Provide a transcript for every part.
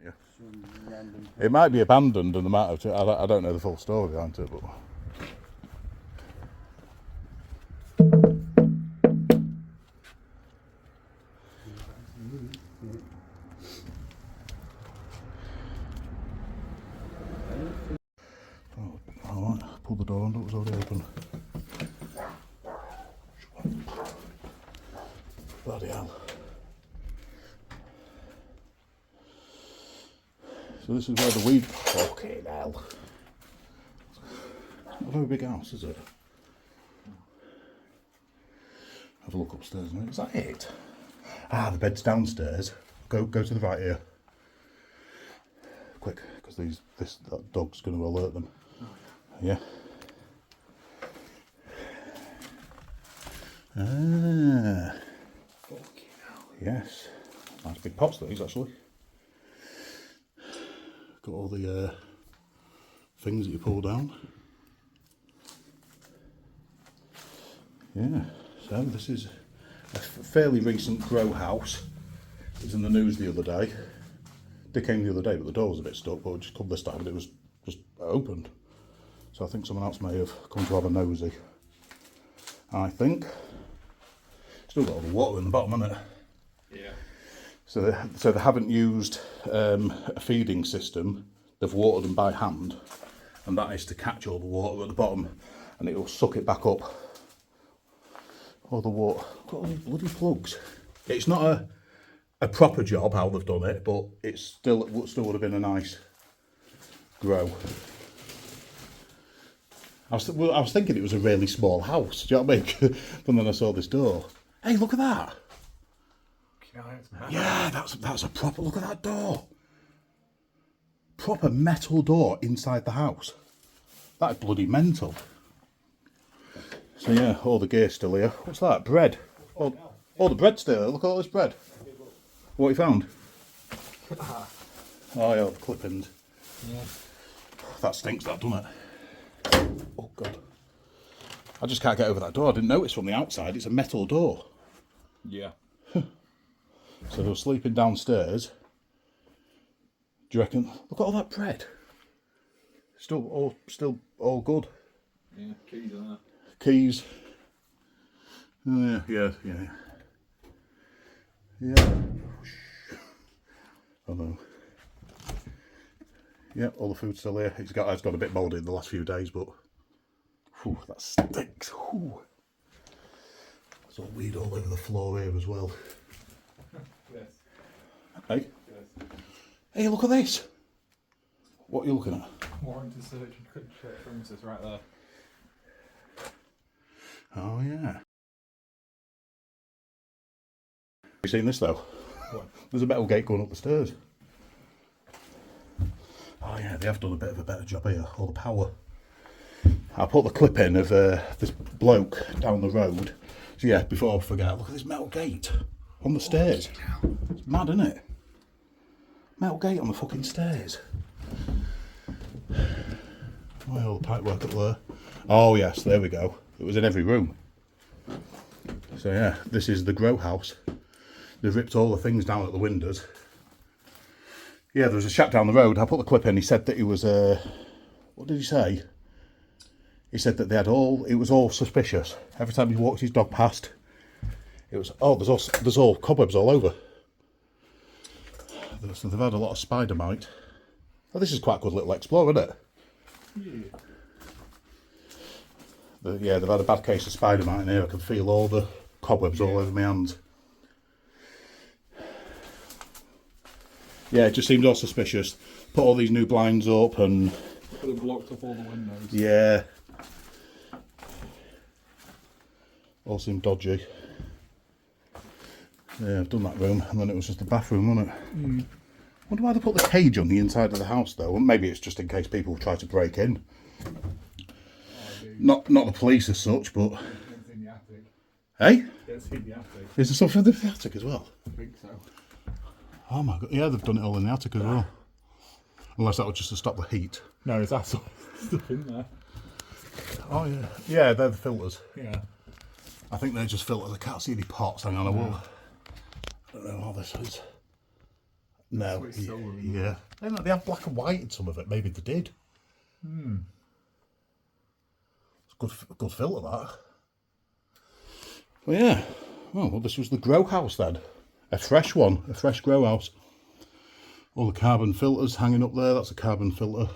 Yeah. It might be abandoned and the matter of I don't know the full story behind it, but. Oh, alright, pull the door and it was already open. Bloody hell. So this is where the weed. Fucking hell. It's not a very big house, is it? Have a look upstairs now. Is that it? Ah, the bed's downstairs. Go to the right here. Quick, because that dog's going to alert them. Yeah. Ah. Fucking hell. Yes. Nice big pots these actually. Got all the things that you pull down. Yeah. So this is a fairly recent grow house. It was in the news the other day. They came the other day, but the door was a bit stuck, but we just come this time and it was just opened. So I think someone else may have come to have a nosy. I think. Still got all the water in the bottom, hasn't it? Yeah. So they haven't used a feeding system. They've watered them by hand, and that is to catch all the water at the bottom, and it will suck it back up. All the water. Got all these bloody plugs. It's not a proper job how they've done it, but it still would have been a nice grow. I was thinking it was a really small house. Do you know what I mean? But then I saw this door. Hey, look at that. Yeah, that's a proper. Look at that door. Proper metal door inside the house. That is bloody mental. So yeah, all the gear still here. What's that? Bread. All the bread's still here. Look at all this bread. What you found? Oh yeah, the clippings. Yeah. That stinks, that, doesn't it? Oh god. I just can't get over that door. I didn't notice from the outside. It's a metal door. Yeah. So they were sleeping downstairs. Do you reckon? Look at all that bread. Still all good. Yeah, keys on that. Keys. Yeah. Oh no. Yeah, all the food's still here. It's got a bit mouldy in the last few days, but whew, that stinks. Whew. There's all weed all over the floor here as well. Yes. Hey? Yes. Hey, look at this. What are you looking at? Warrant to search and quick check premises right there. Oh yeah. Have you seen this though? What? There's a metal gate going up the stairs. Oh yeah, they have done a bit of a better job here. All the power. I put the clip in of this bloke down the road. So yeah, before I forget, look at this metal gate on the stairs. It's mad, isn't it? Metal gate on the fucking stairs. Why all the pipe work up there? Oh yes, there we go. It was in every room. So yeah, this is the grow house. They've ripped all the things down at the windows. Yeah, there was a chap down the road. I put the clip in. He said that he was what did he say? He said that it was all suspicious. Every time he walked his dog past, it was, there's all cobwebs all over. So they've had a lot of spider mite. Oh, this is quite a good little explore, isn't it? Yeah. They've had a bad case of spider mite in here. I can feel all the cobwebs all over my hands. Yeah, it just seemed all suspicious. Put all these new blinds up and... Could have blocked up all the windows. Yeah. All seemed dodgy. Yeah, I've done that room, and then it was just the bathroom, wasn't it? Mm. Wonder why they put the cage on the inside of the house, though. Maybe it's just in case people try to break in. Not the police as such, but... It's in the attic. Hey? It's in the attic. Is there something in the attic as well? I think so. Oh my god, yeah, they've done it all in the attic as well. Unless that was just to stop the heat. No, there's that sort of stuff in there. Oh yeah. Yeah, they're the filters. Yeah. I think they're just filters. I can't see any pots hanging on a wall. I don't know how this is. No. So it's silver, isn't it? Yeah. They have black and white in some of it. Maybe they did. It's a good filter, that. Well, yeah. Well, this was the grow house then. A fresh one. A fresh grow house. All the carbon filters hanging up there. That's a carbon filter.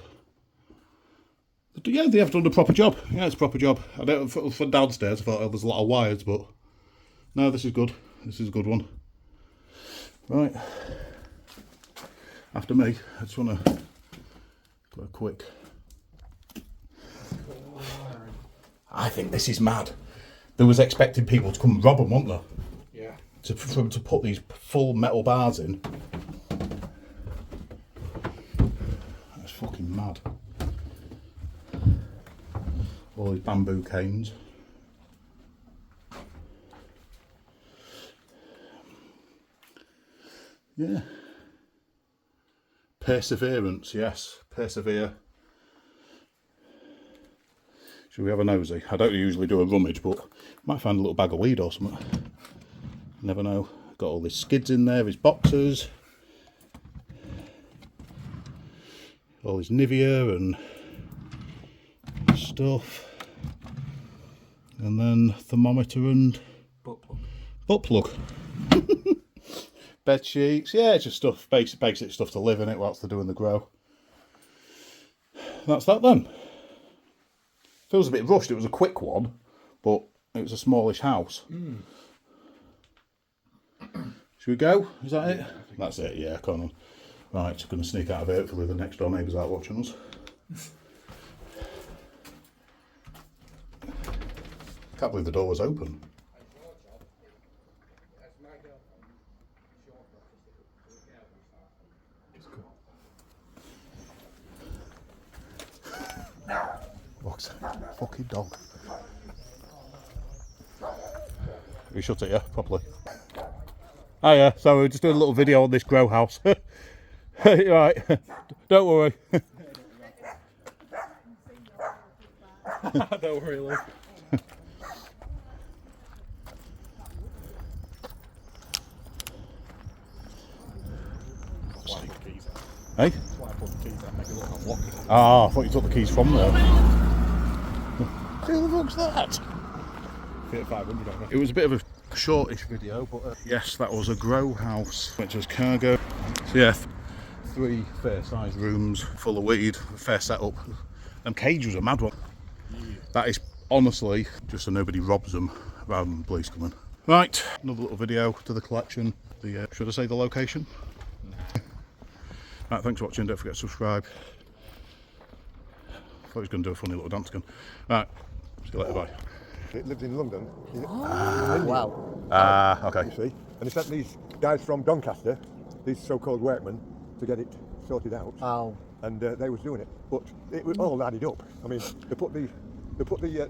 But yeah, they have done a proper job. Yeah, it's a proper job. I don't for downstairs. I thought there was a lot of wires, but no, this is good. This is a good one. Right. After me, I just want to go a quick. I think this is mad. They was expecting people to come and rob them, weren't they? Yeah. For them to put these full metal bars in. That's fucking mad. All these bamboo canes. Yeah. Perseverance, yes. Persevere. Should we have a nosy? I don't usually do a rummage, but might find a little bag of weed or something. Never know. Got all his skids in there, his boxers. All his Nivea and stuff. And then thermometer and butt plug. Bed sheets, yeah, just stuff, basic stuff to live in it whilst they're doing the grow. That's that then. Feels a bit rushed. It was a quick one, but it was a smallish house. Should we go? Is that it? That's it, yeah, come on. Right, just going to sneak out of here. Hopefully the next door neighbours aren't watching us. Can't believe the door was open. What's that? Fucking dog. We shut it, yeah, properly. Oh yeah, so we're just doing a little video on this grow house. Right, don't worry. Don't worry, love. Hey? That's why I put the keys out, make it look unlocked. Ah, I thought you took the keys from there. Who the fuck's that? Fit 500 on It was a bit of a shortish video, but yes, that was a grow house, which was cargo. So yeah, 3 fair-sized rooms full of weed, fair setup. And cage was a mad one. That is honestly just so nobody robs them rather than police coming. Right, another little video to the collection. The should I say the location? Right, thanks for watching. Don't forget to subscribe. I thought he was going to do a funny little dance again. Right, see you later. Bye. It lives in London. Wow. Okay. You see, and he sent these guys from Doncaster, these so-called workmen, to get it sorted out. Oh. And they was doing it, but it was all added up. I mean, they put the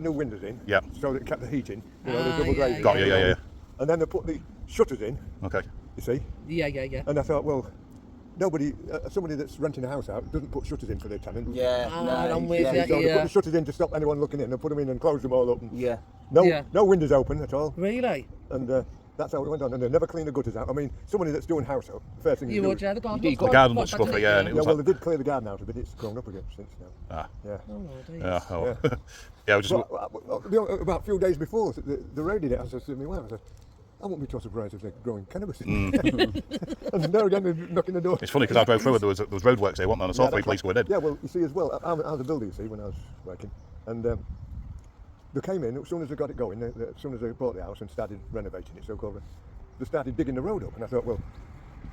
new windows in, Yeah. so that it kept the heat in. You know, the double glazing. Got you, yeah. And then they put the shutters in. Okay. You see. Yeah. And I thought, well, nobody, somebody that's renting a house out doesn't put shutters in for their tenant. Yeah, I'm with So you. they put the shutters in to stop anyone looking in. They put them in and close them all up. And Yeah. no windows open at all. Really? And that's how it went on. And they never cleaned the gutters out. I mean, somebody that's doing house help, first thing You you do would, is... yeah, the garden. The garden looks scruffy, yeah, and it Yeah, was well, like, they did clear the garden out a bit. It's grown up again since now. ah, Yeah. Oh, dear. yeah, oh. Yeah. Yeah, we just, About a few days before they raided it, I said to me, well, I said, I wouldn't be too surprised if they're growing cannabis in there. And there again, they're knocking the door. it's funny because I drove through and there was roadworks here, wasn't there? And I saw 3 police going in. Yeah, well, you see as well, I was a builder, you see, when I was working. And they came in, as soon as they got it going, as soon as they bought the house and started renovating it, so-called, they started digging the road up. And I thought, well,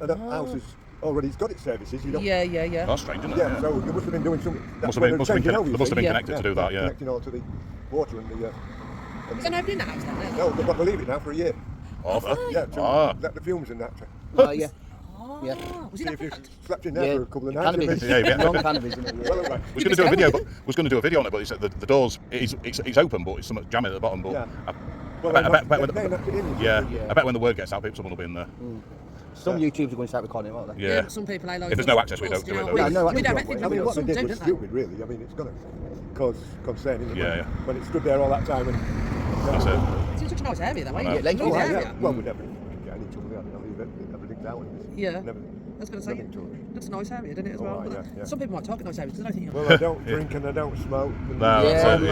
that house is already, it's got its services, you know. Yeah. That's strange, isn't it? Yeah, so they must have been doing something. Must have been Yeah. connected to do that, yeah. Connecting all to the water and the... Is there nobody in the house then? No, they've got to leave it now for a year. Oh, Yeah, to Ah. let the fumes and that. Oh, yeah. Yeah. See Was it if that you bad? slept in there for a couple of nights. Cannabis. Yeah. Wrong cannabis, isn't it? Well, all right. was going to do a video, but was going to do a video on it, but he said the doors it's open, but it's something jamming at the bottom. But Yeah. I Well, bet they when knocked it in. yeah, Yeah. I bet when the word gets out, someone will be in there. Some YouTubers are going to start recording it, won't they? Yeah. But some people If there's no access, we don't do it, though. Yeah, no, we don't access, think I mean, what they some did don't was they? stupid, really. I mean, it's going to cause concern, isn't it? Yeah. When it stood there all that time and... That's it. It's such a nice area, that way. I know. It's a Oh, nice yeah. area. Well, we never get any trouble there, you know. leave it. Everything's out. And it's Yeah. Never, I was going to say, nothing tourist. that's a nice area, doesn't it, as Oh, well? right, yeah, yeah. Some people might target nice areas, because I don't think Well, I don't drink and I don't smoke. And No, that's Yeah, it,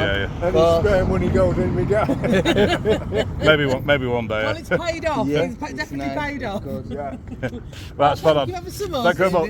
yeah. any Well- spare money goes in me gas. Maybe one day. Well, Yeah. it's paid off. Yeah, It's definitely paid off. Yeah. That's spot on. Thank you ever so much. Thank you very much.